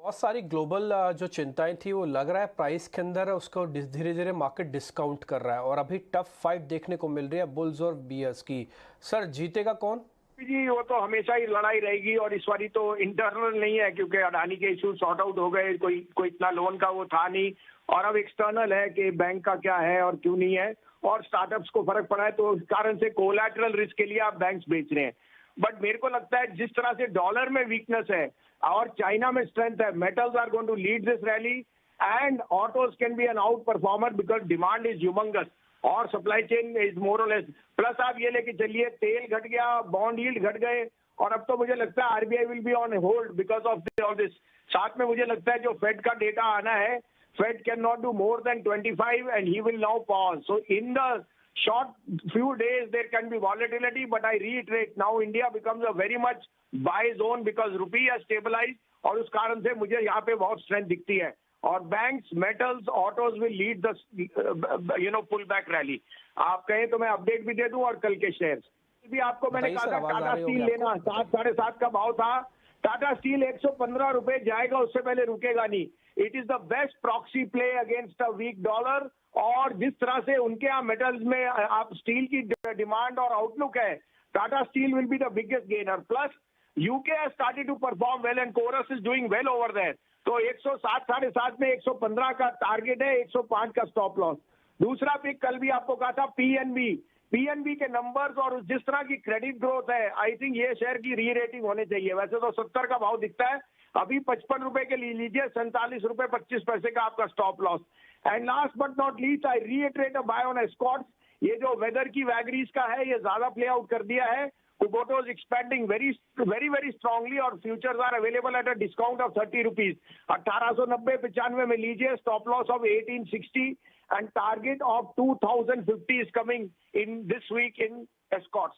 बहुत सारी ग्लोबल जो चिंताएं थी वो लग रहा है प्राइस के अंदर उसको धीरे धीरे मार्केट डिस्काउंट कर रहा है और अभी टफ फाइट देखने को मिल रही है बुल्स और बियर्स की। सर जीतेगा कौन? जी वो तो हमेशा ही लड़ाई रहेगी और इस बारी तो इंटरनल नहीं है क्योंकि अडानी के इशू सॉर्ट आउट हो गए। कोई इतना लोन का वो था नहीं और अब एक्सटर्नल है कि बैंक का क्या है और क्यों नहीं है और स्टार्टअप्स को फर्क पड़ा है तो इस कारण से कोलैटरल रिस्क के लिए आप बैंक्स बेच रहे हैं। बट मेरे को लगता है जिस तरह से डॉलर में वीकनेस है और चाइना में स्ट्रेंथ है, metals are going to lead this rally and autos can be an outperformer because demand is humongous और सप्लाई चेन इज मोर और लेस। प्लस आप ये लेके चलिए तेल घट गया, बॉन्ड यील्ड घट गए और अब तो मुझे लगता है RBI will be on hold because of all this. साथ में मुझे लगता है जो फेड का डेटा आना है, Fed can not do more than 25 and he will now pause. So in the short few days there can be volatility, but I reiterate now India becomes a very much buy zone because rupee has stabilized और उस कारण से मुझे यहाँ पे बहुत strength दिखती है और banks, metals, autos will lead the pull back rally. आप कहें तो मैं अपडेट भी दे दूं और कल के शेयर्स भी आपको मैंने कहा था टाटा स्टील लेना 7-7.5 का भाव था। टाटा स्टील 115 रुपए जाएगा, उससे पहले रुकेगा नहीं। It is the best proxy play against a weak dollar और जिस तरह से उनके यहाँ मेटल्स में आप स्टील की डिमांड और आउटलुक है, Tata steel will be the biggest gainer. Plus UK has started to perform well and Corus is doing well over there. तो 107-7.5 में 115 का टारगेट है, 105 का स्टॉप लॉस। दूसरा पिक कल भी आपको कहा था पीएनबी के नंबर्स और जिस तरह की क्रेडिट ग्रोथ है, आई थिंक ये शेयर की री रेटिंग होने चाहिए। वैसे तो 70 का भाव दिखता है, अभी 55 रुपए के ले लीजिए, 47 रुपए 25 पैसे का आपका stop loss. And last but not least I reiterate a buy on Escorts. ये जो वेदर की वैगरीज का है ये ज्यादा प्ले आउट कर दिया है। Kubota is expanding very strongly और futures are available at a discount of 30 rupees। 1890-95 में लीजिए, stop loss of 1860 and target of 2050 is coming in this week in Escorts।